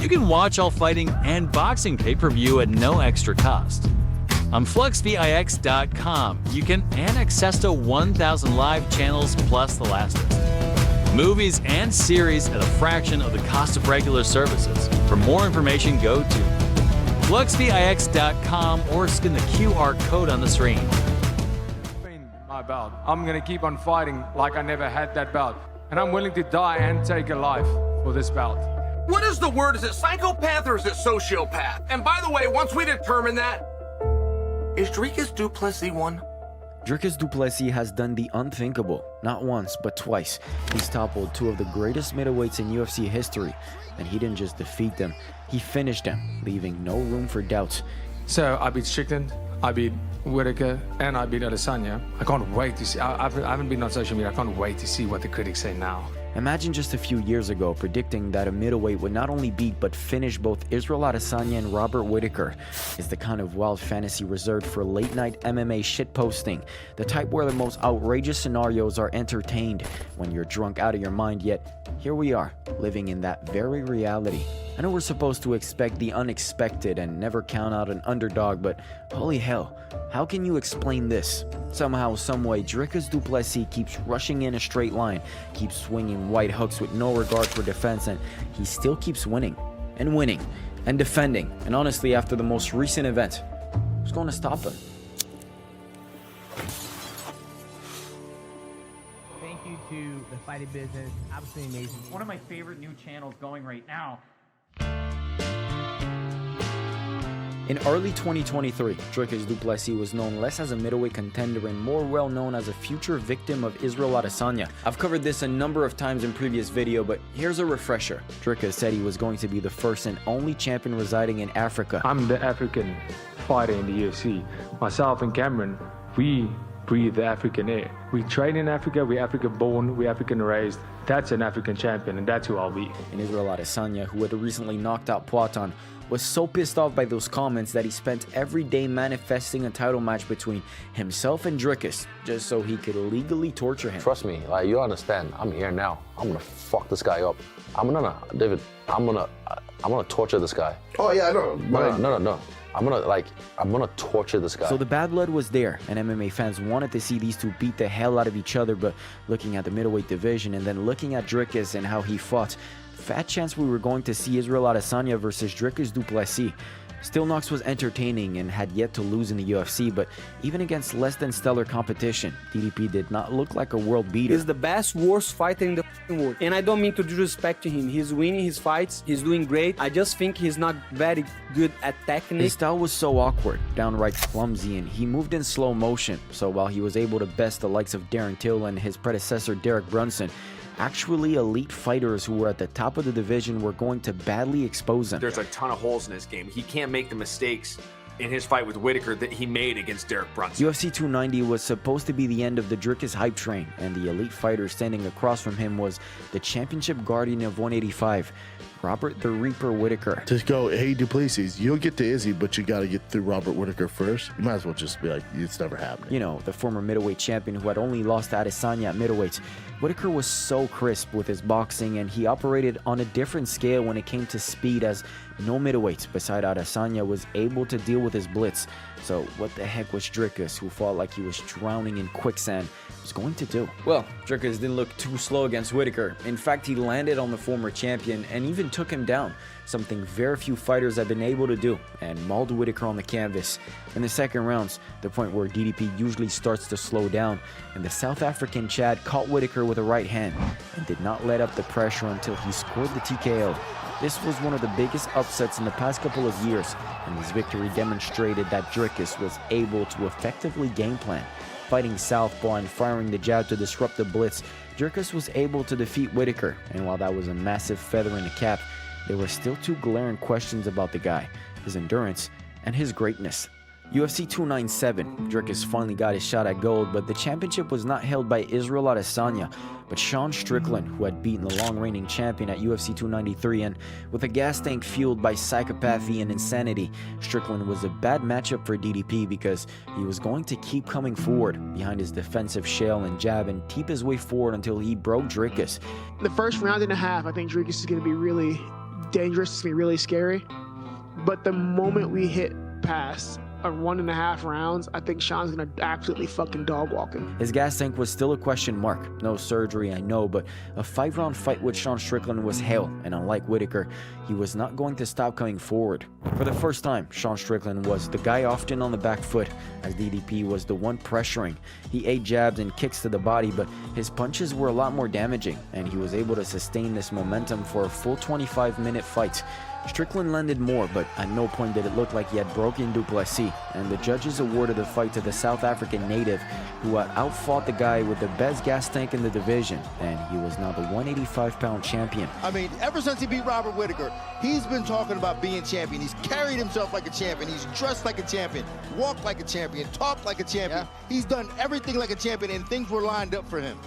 You can watch all fighting and boxing pay-per-view at no extra cost. On FluxVIX.com, you can access to 1,000 live channels plus the last list. Movies and series at a fraction of the cost of regular services. For more information, go to FluxVIX.com or scan the QR code on the screen. My belt. I'm going to keep on fighting like I never had that belt. And I'm willing to die and take a life for this belt. What is the word? Is it psychopath or is it sociopath? And by the way, once we determine that, is Dricus du Plessis one? Dricus du Plessis has done the unthinkable, not once, but twice. He's toppled two of the greatest middleweights in UFC history, and he didn't just defeat them, he finished them, leaving no room for doubt. So I beat Strickland, I beat Whitaker, and I beat Adesanya. I can't wait to see. I haven't been on social media. I can't wait to see what the critics say now. Imagine just a few years ago predicting that a middleweight would not only beat but finish both Israel Adesanya and Robert Whitaker. Is the kind of wild fantasy reserved for late-night MMA shitposting, the type where the most outrageous scenarios are entertained when you're drunk out of your mind, yet here we are, living in that very reality. I know we're supposed to expect the unexpected and never count out an underdog, but holy hell, how can you explain this? Somehow, someway, Dricus du Plessis keeps rushing in a straight line, keeps swinging white hooks with no regard for defense, and he still keeps winning, and defending. And honestly, after the most recent event, who's going to stop him? Thank you to the Fighting Business, absolutely amazing. One of my favorite new channels going right now. In early 2023, Dricus du Plessis was known less as a middleweight contender and more well known as a future victim of Israel Adesanya. I've covered this a number of times in previous video, but here's a refresher. Dricus said he was going to be the first and only champion residing in Africa. I'm the African fighter in the UFC. Myself and Cameron, we breathe the African air. We train in Africa, we're African born, we're African raised. That's an African champion, and that's who I'll be. And Israel Adesanya, who had recently knocked out Poatan, was so pissed off by those comments that he spent every day manifesting a title match between himself and Dricus, just so he could legally torture him. Trust me, like, you understand, I'm here now. I'm gonna fuck this guy up. David, I'm gonna torture this guy. Oh yeah, I know. No. I'm gonna torture this guy. So the bad blood was there, and MMA fans wanted to see these two beat the hell out of each other, but looking at the middleweight division and then looking at Dricus and how he fought, fat chance we were going to see Israel Adesanya versus Dricus du Plessis. Still, Knox was entertaining and had yet to lose in the UFC, but even against less than stellar competition, DDP did not look like a world beater. He's the best, worst fighter in the world. And I don't mean to disrespect to him. He's winning his fights. He's doing great. I just think he's not very good at technique. His style was so awkward, downright clumsy, and he moved in slow motion. So while he was able to best the likes of Darren Till and his predecessor Derek Brunson, actually elite fighters who were at the top of the division were going to badly expose him. There's a ton of holes in his game. He can't make the mistakes in his fight with Whitaker that he made against Derek Brunson. UFC 290 was supposed to be the end of the Dricus hype train, and the elite fighter standing across from him was the championship guardian of 185, Robert the Reaper Whitaker. To go, hey, du Plessis, you'll get to Izzy, but you got to get through Robert Whitaker first. You might as well just be like, it's never happening. You know, the former middleweight champion who had only lost to Adesanya at middleweight. Whitaker was so crisp with his boxing, and he operated on a different scale when it came to speed, as no middleweight beside Adesanya was able to deal with his blitz. So what the heck was Dricus, who fought like he was drowning in quicksand, was going to do? Well, Dricus didn't look too slow against Whitaker. In fact, he landed on the former champion and even took him down, something very few fighters have been able to do, and mauled Whitaker on the canvas. In the second rounds, the point where DDP usually starts to slow down, and the South African Chad caught Whitaker with a right hand and did not let up the pressure until he scored the TKO. This was one of the biggest upsets in the past couple of years, and his victory demonstrated that Dricus was able to effectively game plan. Fighting southpaw and firing the jab to disrupt the blitz, Dricus was able to defeat Whitaker, and while that was a massive feather in the cap, there were still two glaring questions about the guy: his endurance and his greatness. UFC 297, Dricus finally got his shot at gold, but the championship was not held by Israel Adesanya, but Sean Strickland, who had beaten the long-reigning champion at UFC 293, and with a gas tank fueled by psychopathy and insanity, Strickland was a bad matchup for DDP because he was going to keep coming forward behind his defensive shell and jab and keep his way forward until he broke Dricus. The first round and a half, I think Dricus is going to be really dangerous. It's gonna be really scary. But the moment we hit past 1.5 rounds, I think Sean's gonna absolutely fucking dog walk him. His gas tank was still a question mark. No surgery, I know, but a 5-round fight with Sean Strickland was hell, and unlike Whitaker, he was not going to stop coming forward. For the first time, Sean Strickland was the guy often on the back foot, as DDP was the one pressuring. He ate jabs and kicks to the body, but his punches were a lot more damaging, and he was able to sustain this momentum for a full 25-minute fight. Strickland landed more, but at no point did it look like he had broken du Plessis, and the judges awarded the fight to the South African native, who had outfought the guy with the best gas tank in the division, and he was now the 185-pound champion. I mean, ever since he beat Robert Whitaker, he's been talking about being champion. He's carried himself like a champion. He's dressed like a champion, walked like a champion, talked like a champion. Yeah. He's done everything like a champion, and things were lined up for him.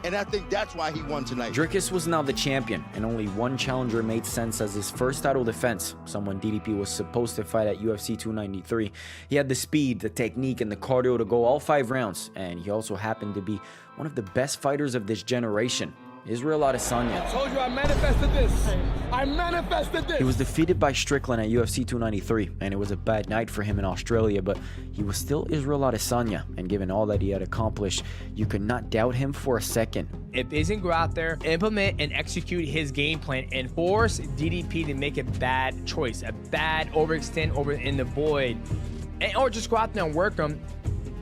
And I think that's why he won tonight. Dricus was now the champion, and only one challenger made sense as his first title defense, someone DDP was supposed to fight at UFC 293. He had the speed, the technique, and the cardio to go all 5 rounds, and he also happened to be one of the best fighters of this generation. Israel Adesanya. I told you I manifested this. I manifested this. He was defeated by Strickland at UFC 293, and it was a bad night for him in Australia, but he was still Israel Adesanya, and given all that he had accomplished, you could not doubt him for a second. If he's gonna go out there, implement and execute his game plan, and force DDP to make a bad choice, a bad overextend over in the void, or just go out there and work him,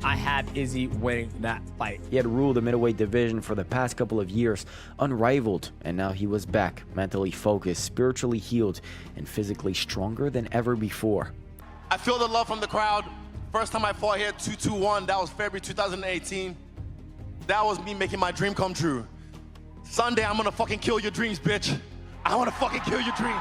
I have Izzy winning that fight. He had ruled the middleweight division for the past couple of years, unrivaled, and now he was back, mentally focused, spiritually healed, and physically stronger than ever before. I feel the love from the crowd. First time I fought here, 221, that was February 2018. That was me making my dream come true. Sunday, I'm gonna fucking kill your dreams, bitch. I wanna fucking kill your dreams.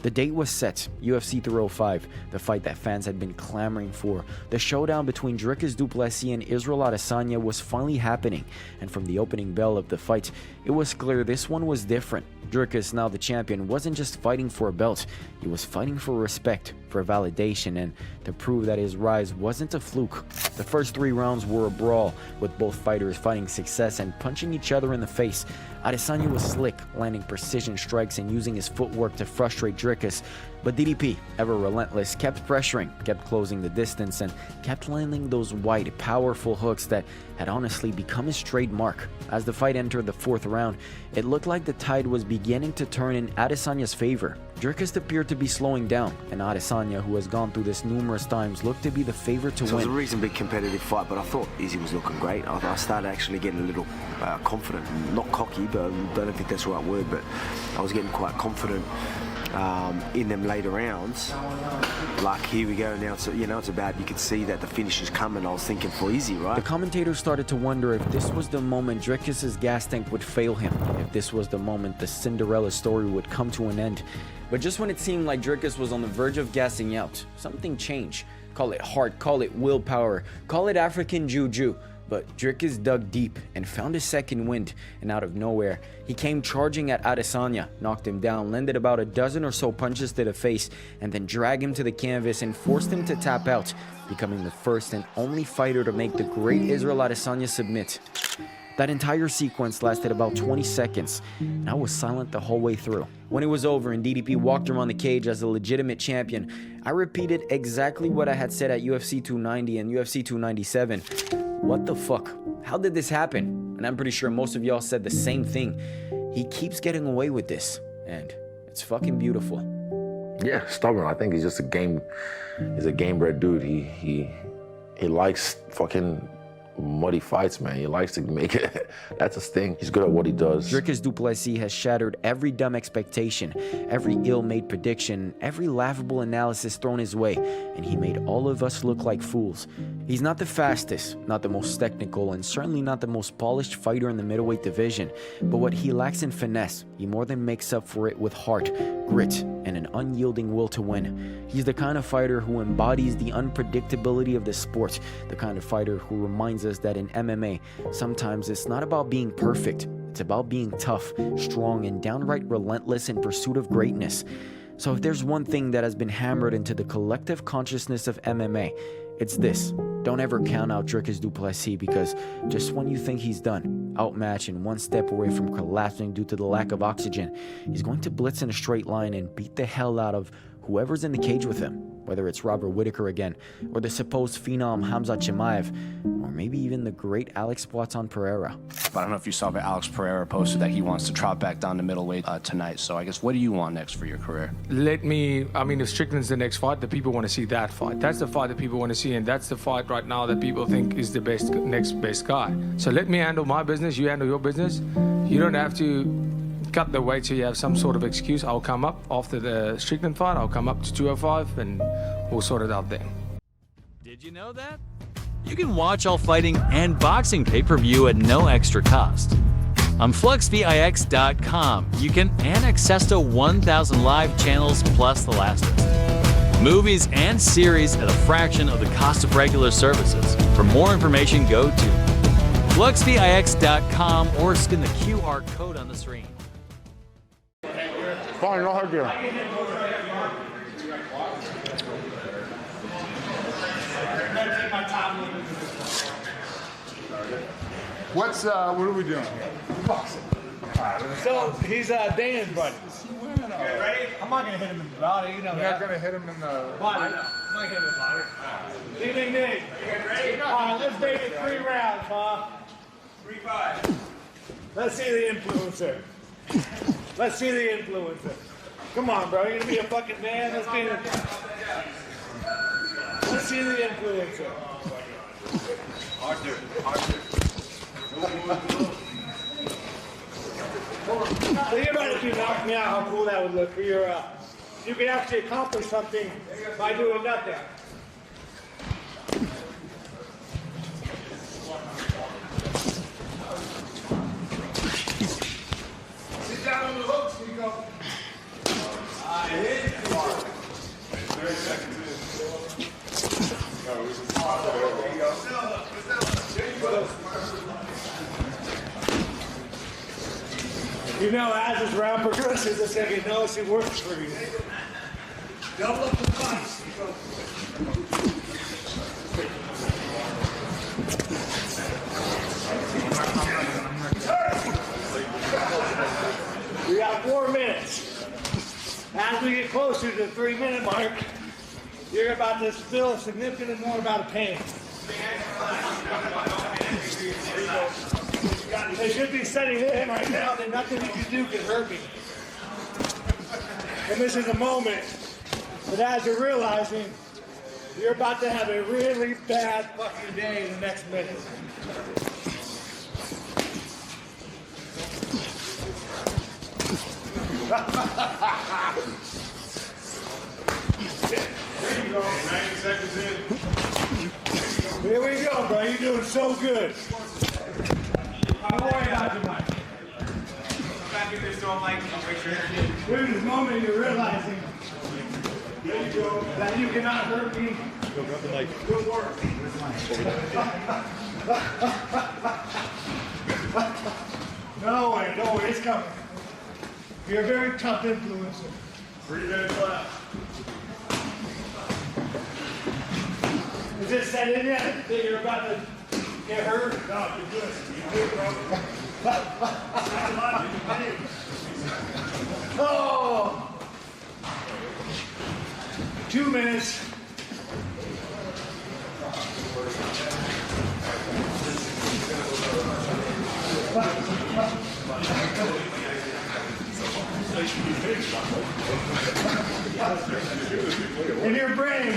The date was set, UFC 305, the fight that fans had been clamoring for. The showdown between Dricus du Plessis and Israel Adesanya was finally happening, and from the opening bell of the fight, it was clear this one was different. Dricus, now the champion, wasn't just fighting for a belt, he was fighting for respect, for validation, and to prove that his rise wasn't a fluke. The first 3 rounds were a brawl, with both fighters finding success and punching each other in the face. Adesanya was slick, landing precision strikes and using his footwork to frustrate Dricus, but DDP, ever relentless, kept pressuring, kept closing the distance, and kept landing those wide, powerful hooks that had honestly become his trademark. As the fight entered the 4th round, it looked like the tide was beginning to turn in Adesanya's favor. Dricus appeared to be slowing down, and Adesanya, who has gone through this numerous times, looked to be the favorite to win. It was a reasonably competitive fight, but I thought Izzy was looking great. I started actually getting a little confident, not cocky, but I don't think that's the right word, but I was getting quite confident in them later rounds. Like, here we go now. So, it's about, you could see that the finish is coming. I was thinking for Izzy, right? The commentators started to wonder if this was the moment Dricus' gas tank would fail him, if this was the moment the Cinderella story would come to an end. But just when it seemed like Dricus was on the verge of gassing out, something changed. Call it heart, call it willpower, call it African juju. But Dricus dug deep and found a second wind, and out of nowhere, he came charging at Adesanya, knocked him down, landed about a dozen or so punches to the face, and then dragged him to the canvas and forced him to tap out, becoming the first and only fighter to make the great Israel Adesanya submit. That entire sequence lasted about 20 seconds, and I was silent the whole way through. When it was over and DDP walked around the cage as a legitimate champion, I repeated exactly what I had said at UFC 290 and UFC 297. What the fuck? How did this happen? And I'm pretty sure most of y'all said the same thing. He keeps getting away with this, and it's fucking beautiful. Yeah, stubborn. I think he's just he's a game-bred dude. He likes fucking muddy fights, man. He likes to make it. That's his thing. He's good at what he does. Dricus du Plessis has shattered every dumb expectation, every ill-made prediction, every laughable analysis thrown his way, and he made all of us look like fools. He's not the fastest, not the most technical, and certainly not the most polished fighter in the middleweight division, but what he lacks in finesse, he more than makes up for it with heart, grit, and an unyielding will to win. He's the kind of fighter who embodies the unpredictability of the sport, the kind of fighter who reminds us that in MMA, sometimes it's not about being perfect, it's about being tough, strong, and downright relentless in pursuit of greatness. So if there's one thing that has been hammered into the collective consciousness of MMA, it's this: Don't ever count out Dricus du Plessis, because just when you think he's done, outmatched and one step away from collapsing due to the lack of oxygen, he's going to blitz in a straight line and beat the hell out of whoever's in the cage with him, whether it's Robert Whittaker again, or the supposed phenom Hamza Chimaev, or maybe even the great Alex Poitin Pereira. But I don't know if you saw, but Alex Pereira posted that he wants to drop back down to middleweight tonight. So I guess, what do you want next for your career? If Strickland's the next fight, the people want to see that fight. That's the fight that people want to see, and that's the fight right now that people think is the next best guy. So let me handle my business, you handle your business. You don't have to cut the weight so you have some sort of excuse. I'll come up after the Strickland fight, I'll come up to 205 and we'll sort it out then. Did you know that? You can watch all fighting and boxing pay-per-view at no extra cost. On FluxVIX.com, you can and access to 1,000 live channels plus the lastest. Movies and series at a fraction of the cost of regular services. For more information, go to FluxVIX.com or scan the QR code on the screen. Fine, no hard deal. What are we doing here? Boxing. So he's Dan's buddy. Ready? I'm not gonna hit him in the body. You know You're not gonna hit him in the body. I'm not hitting the body. Ding, ding. You guys ready? All right, let's make it 3 rounds, huh? 3-5. Let's see the influencer. Let's see the influencer. Come on, bro. You're gonna be a fucking man. Let's see the influencer. Arthur. Think about if you knocked me out, how cool that would look for your. You could actually accomplish something by doing nothing. Sit down on the hooks, Nico. Hit. 30 seconds in. There you go. You know, as this round progresses, it's going to get noticing works for you. Double up the punch. We got 4 minutes. As we get closer to the 3-minute mark, you're about to feel significantly more about a pain. They should be setting in right now that nothing you can do can hurt me. And this is a moment that as you're realizing, you're about to have a really bad fucking day in the next minute. There you go. 90 seconds in. Here we go, bro. You're doing so good. Don't worry about your mic. Back in this don't like We're in this moment you're realizing there you go, that you cannot hurt me. Go grab the mic. Good work. No way, it's coming. You're a very tough influencer. 3 minutes left. Is this set in yet? That you're about to get hurt? No, you're good. You're good, bro. Oh! 2 minutes. In your brain,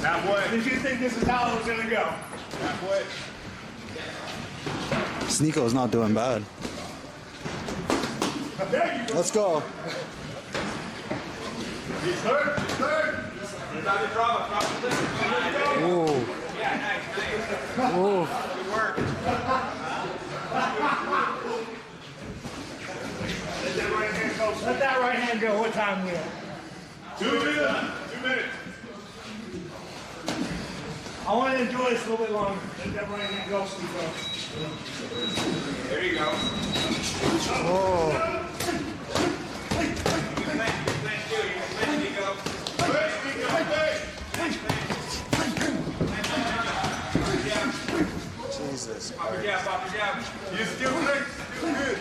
halfway. Did you think this is how it was going to go? Halfway. SNEAKO is not doing bad. Let's go. He's third. Ooh. Ooh. Good work. Let that right hand go. What time we at? 2 minutes. 2 minutes. I want to enjoy this a little bit longer. Let that right hand go, Steve. There you go. Oh. Pop your jab, pop your jab. You still good? Still good.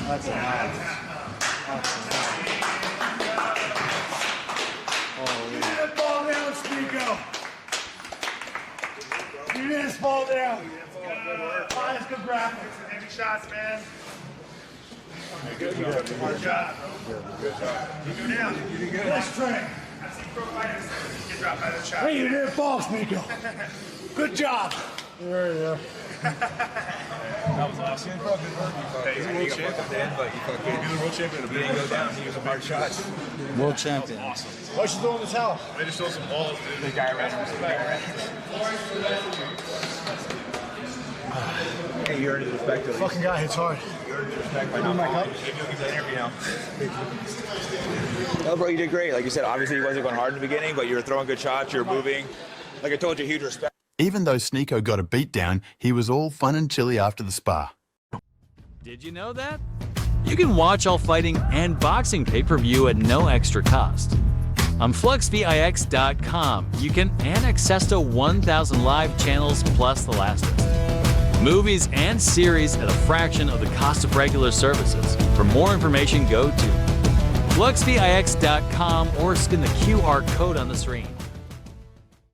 That's a nice. You didn't fall down, SNEAKO. You didn't fall down. That's good graphics. Heavy shots, man. Good job. Good job. Good job. You go down. You did good. Let's train. I've seen pro fighters get dropped by the shot. Hey, you didn't fall, SNEAKO. Good job. Yeah. That was awesome. He's a world champion, but he fucking he's a world champion. But he didn't go down. He was a hard shot. World champion. Awesome. Why should throw in the towel? They just throw some balls, dude. The guy ran him. Hey, you earned his respect. Fucking guy hits hard. You earned his respect by not falling. Maybe you'll give that interview now. No, bro, you did great. Like you said, obviously you wasn't going hard in the beginning, but you were throwing good shots. You were moving. Like I told you, huge respect. Even though SNEAKO got a beatdown, he was all fun and chilly after the spar. Did you know that? You can watch all fighting and boxing pay-per-view at no extra cost. On FluxVIX.com, you can and access to 1,000 live channels plus the latest. Movies and series at a fraction of the cost of regular services. For more information, go to FluxVIX.com or scan the QR code on the screen.